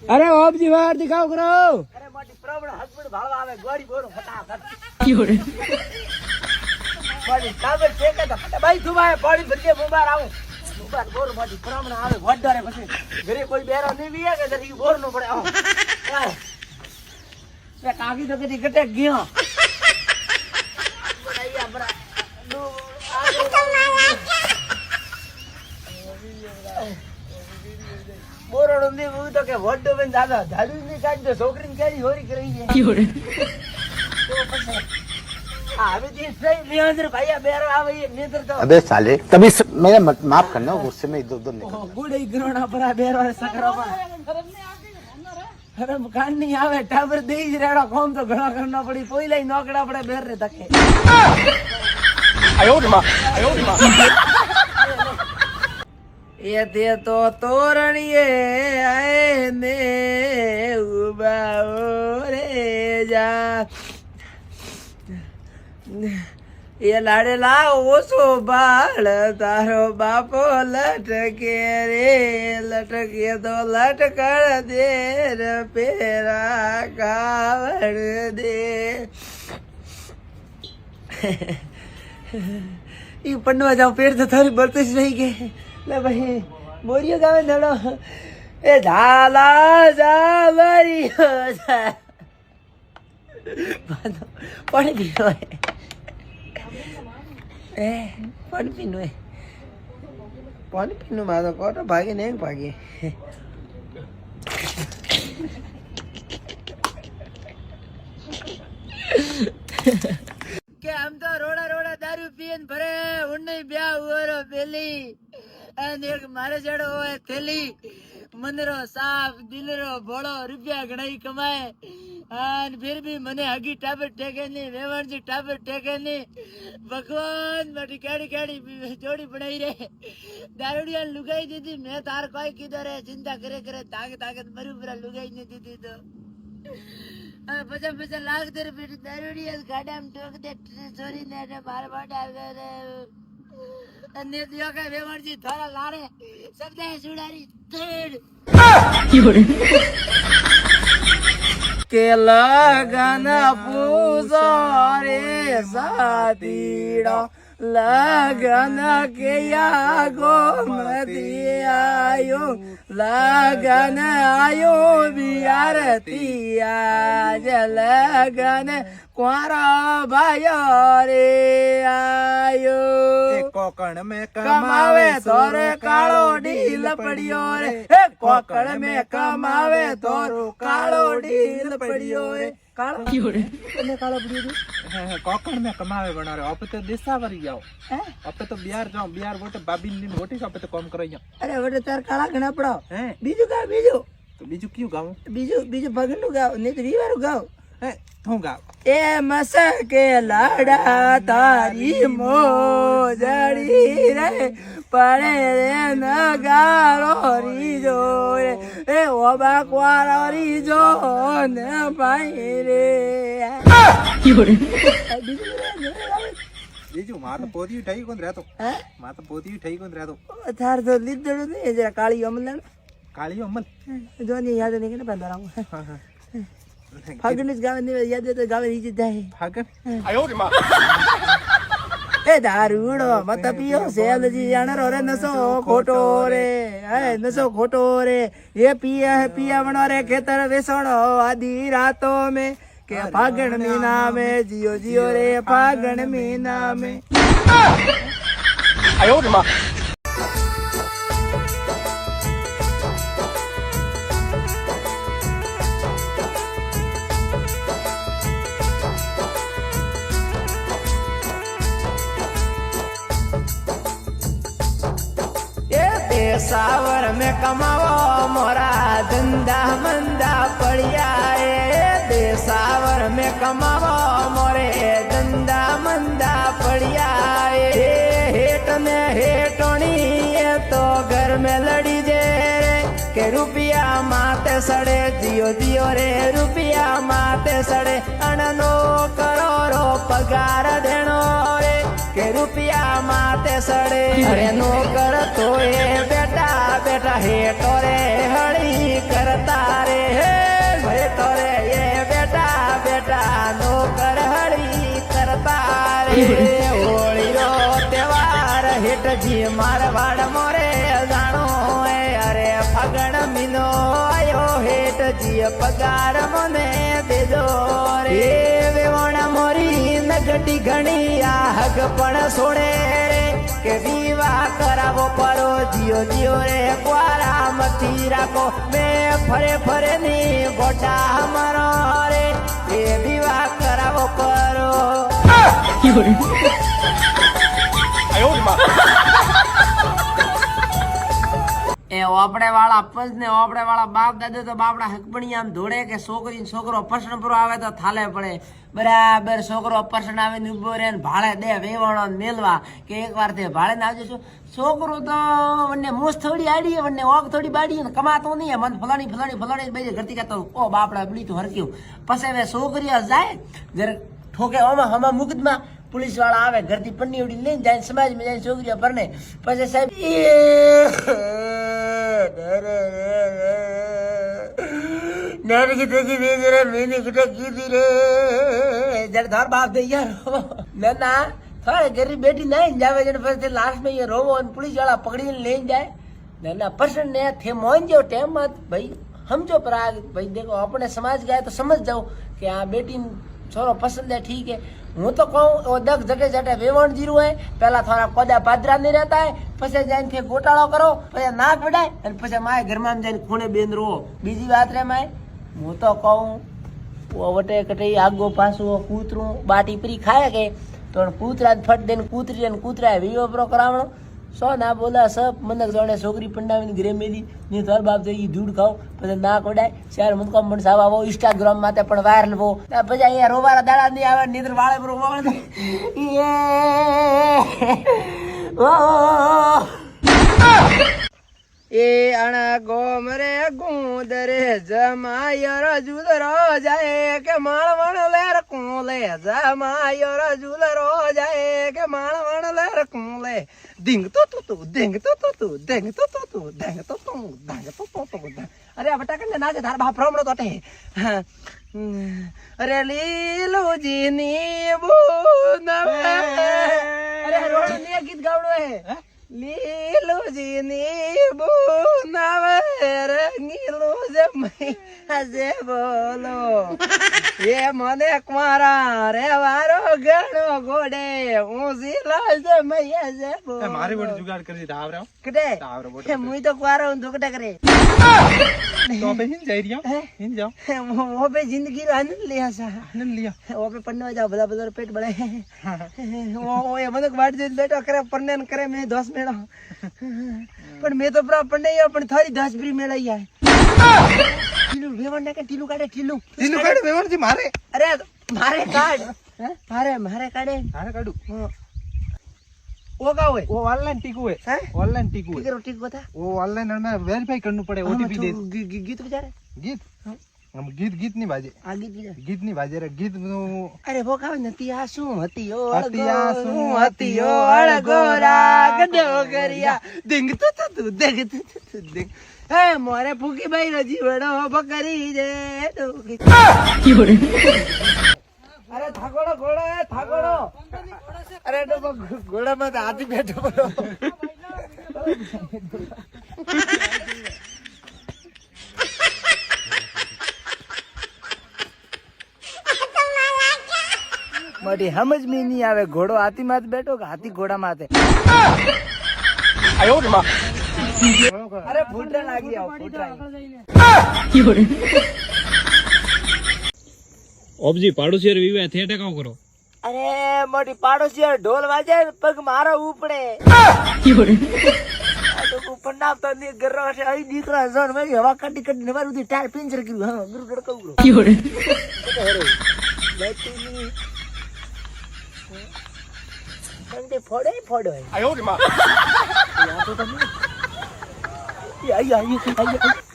अरे ओप जी बाहर दिखाओ करो। अरे मोटी प्रॉब्लम हस्बैंड भाड़वा आवे गोड़ी बोरो फटाफट मोटी काबे टेके तो फटा भाई सुबाए पानी भरके मुबार आऊं मुबार बोरो मोटी प्रॉब्लम आवे वडरे પછી ઘરે કોઈ બેરો નહીં વીએ કે જરી બોર નો પડે આવો એ કાકી તો કદી ગટે ગયો બડાઈયા બડા નો બોરડો ની હું તો કે વડો બેન દાદા ઝાડુ ની કાઢ દો છોકરીને કેરી હોરી કરી દે તો પછી अबे जी सही लेंद्र भैया बेरो आवे ये नेत्र तो अबे साले तभी मेरा माफ करना गुस्से में इधर उधर निकल गुड़े ग्रोना परा बेरो सकरा पर हरम कान नहीं आवे टाबर दे ही रेड़ो कौन तो घड़ा करना पड़ी कोई लाई नौकड़ा पड़े बेर रे तके आयो रे मां ये दे तो तोरणिए आए ने उबाओ रे जा ये लाडेला ओसो बाल तारो बापो लटके रे लटके तो लटकर दे रे पेरा कावड़ दे ये पन्नवा जाओ पेड़ तो थारी बरते नहीं के ले भाई मोरियो गावे नड़ो ए झाला जावरी हो जा पानी पीनो है ए पानी पीनो है पानी पीनो मारो कोटो भागे नहीं भागे के हम तो रोड़ा रोड़ा दारू पीन भरे उन्ने ब्याह हुरो बेली एंड एक मारे जड़ो है थेली मनरो साफ दिलरो बड़ो रुपया घणाई कमाए और फिर भी मने हगी टाबर टेके नहीं वेवर जी टाबर टेके नहीं भगवान मटी केड़ी केड़ी जोड़ी बनाई रे दारूडिया लुगाई दीदी मैं तार कोई किधर है चिंता करे करे ताकत ताकत मरू पूरा लुगाई नहीं दीदी तो पचा लाख तेरे बेटी दारूडिया गाड़ा में ठोक दे चोरी ने मार मार डाल रे अन्य दियो का वेवर जी थोड़ा लारे सब दे सुड़ारी धड़ के लगन पूजो रे सातीड़ो लगन के आगो मती आयो लगन आयो बियारती आज लगन कुआरा भायो रे आयो कोकण में कमावे तोरे कालो ढील पड़ियो रे कोकण में कमावे तोरो कालो ढील पड़ियो रे कालो ने कालो पड़ियो रे कोकण में कमावे बना रहे अब तो दिसावरी जाओ अब तो बिहार जाओ बिहार बोटे बाबी ने रोटी का पे तो कम करइया अरे वटे तार काला घणा पड़ो बीजू का बीजू तो बीजू क्यों गाऊं बीजू भगन नु गाओ नहीं तो वीवारू गाओ तू गाओ ए मसके लाड़ा तारी मोजड़ी रे पड़े रे नगारो रीजो रे ए ओबा क्वारो रीजो न भाई रे बीजू मां तो पोती ठई कोन रहतो मां तो पोती ठई कोन रहतो थार तो लिदड़ो नहीं जरा काली अमल काली अमल जोनी याद नहीं के बंदा रहूं फागन इस गावे नहीं याद है तो गावे नीचे जाए फागन आयो रे मां ए दारूड़ो मत पियो सेल जी अणरो रे नसो खोटो रे नसो खोटो रे ये पिया है पिया बनो रे खेतर वेसणो आधी रातों में के फागण महीना में जियो जियो रे फागण महीना में आयो रे मां सावर में कमाओ मोरा धंधा मंदा पड़िया दे सावर में कमाओ मोरे धंधा मंदा पड़िया हेट में हेटोनी तो घर में लड़ी जे के रुपया माते सड़े दियो दियो रे रुपया माते सड़े अननो करोड़ो पगार देनो रे के रुपया माते सड़े अरे नो कर तो ये बेटा बेटा हेटो रे हड़ी करता रे નો કરહળી કરતા રે હોળીનો તહેવાર હેઠજી મારવાડ મોરે જાણો અરે ફગણ મીનો આયો હેઠજી પગાર મને દેજો રે વેવણ મોરી નગટી ઘણી આ હગ પણ સોડે રે કે વિવાહ કરાવો પરો જીઓ જીઓ રે ક્વારા મથી રાખો મેં ફરે ફરે ની ગોટા મારો રે એ વિવાહ કરાવો પરો એ ઓપડે વાળા પજ ને ઓપડે વાળા બાપ દાદા તો બાપડા હકપણી આમ ધોડે કે છોકરી છોકરો પસણ પર આવે તો થાલે પડે બરાબર છોકરો પસણ આવે ને ઉભો રહે ને ભાડે દે વેવાણો મેલવા કે એક વાર તે ભાડે ને આવજો છોકરો તો વને મોસ થોડી આડી વને ઓગ થોડી બાડી ને કમાતો નહીં મન ફલાણી ફલાણી ફલાણી બેજે ઘરતી કહેતો ઓ બાપડા બળી તો હરક્યું પછી હવે છોકરીઓ જાય જરા ઠોકે ઓમાં હમા મુકદમાં पुलिस वाला आवे घर की पन्नी उड़ी ले जाए समाज में जाए छोकरिया भरने પછી સાહેબ नारे की तेजी भेज रे मैंने किटा की दी रे जड़धार बाप दे यार ना थारे घर बेटी नहीं जावे जने फिर लास्ट में ये रोवो और पुलिस वाला पकड़ी ले जाए ना पर्सन ने थे मोन जो टाइम मत भाई समझो पर भाई देखो अपने समाज गए तो समझ जाओ कि हाँ बेटी छोरो पसंद है ठीक है હું તો કહું ઓ દગ જગે જટે વેવણ જીરું હોય પેલા થોડા કોદા પાદરા નહીં રહેતા હોય પછી જઈને ગોટાળો કરો પછી નાક વડાય અને પછી માય ઘરમાં જઈને ખૂણે બેન રો બીજી વાત રે માય હું તો કહું ઓ વટે કટે આગો પાછું કૂતરું બાટી પરી ખાય કે તો કૂતરા ફટ દઈને કૂતરી અને કૂતરા વિવો પ્રો કરાવણો સો ના બોલા સબ મને જોડે છોકરી પંડાવીને ઘરે મેલી ની થોર બાપ જઈ ધૂળ ખાવ પછી નાક વડાય શહેર મુકમ પણ સાવ આવો ઇન્સ્ટાગ્રામ માટે પણ વાયરલ હો પછી અહીંયા રોવારા દાડા નહીં આવે નીંદર વાળે પર વાળે એ અણા ગોમરે ગુંદરે જમાયો રજુલરો જાય કે માણવણ લેર કુલે જમાયો રજુલરો જાય કે માણવણ લેર કુલે દિંગ તો તું દિંગ તો તું દિંગ તો તું દિંગ તો તું દિંગ તો તું અરે બટા કે ના જે ધાર બાપ રમણો તોટે અરે લીલુજી ની બુનવે અરે રોડ ને ગીત ગાવડો હે લીલુજી ની બુનવે રંગીલો જમઈ આજે બોલો એ મને કમારા રે વારો ગણો ગોડે ઊંસી લાલ જમઈ આજે બોલો મારી બોડ જુગાડ કરી દે આવરા કડે એ મુઈ તો કવારો ધોકટા કરે तो पे हिन जाई रिया हिन जाओ वो पे जिंदगी रो आनंद लिया सा आनंद लिया वो पे पन्नो जाओ भला भला पेट बड़े वो ये मदक बाट जे बेटा करे पन्ने न करे मैं 10 मेड़ा पण मैं तो पूरा पन्ने या पण थारी 10 फ्री मेड़ा ही है टीलू वेवण ने के टीलू काटे वेवण जी मारे अरे मारे काट मारे काटे मारे काडू वो का हुए वो ऑनलाइन टिकू है ऑनलाइन टिकू है टिक बता वो ऑनलाइन में वेरीफाई करना पड़े ओटीपी दे गीत बजा रे गीत हम गीत नहीं बाजे आ गीत नहीं बाजे रे गीत अरे वो का नती आसू हती ओ अड़गोरा गडो गरिया दिंग तू देख तू देख ए मोरे फूकी भाई रो जीवड़ो बकरी जे अरे थागोड़ो घोड़ो है थागोड़ो अरे तो घोड़ा मत हाथी बैठो बोलो मोटी समझ में नहीं आवे घोड़ो हाथी माथ बैठो कि हाथी घोड़ा माथे आयो रे मां अरे फूटने लागी आओ फूट ઓબજી પાડોશી વિવે થેટે કામ કરો અરે મોટી પાડોશી ઢોલ વાજે પગ મારો ઉપડે તો પન્નાવ તો ની ગરો છે આઈ દીકરા જણ મેરી હવા કાઢી કાઢી નવારું થી ટાયર પિંચર કર્યું હા ગુરુ ગડકવું સંતે ફોડો આયો રે માં યા તો તમે આઈ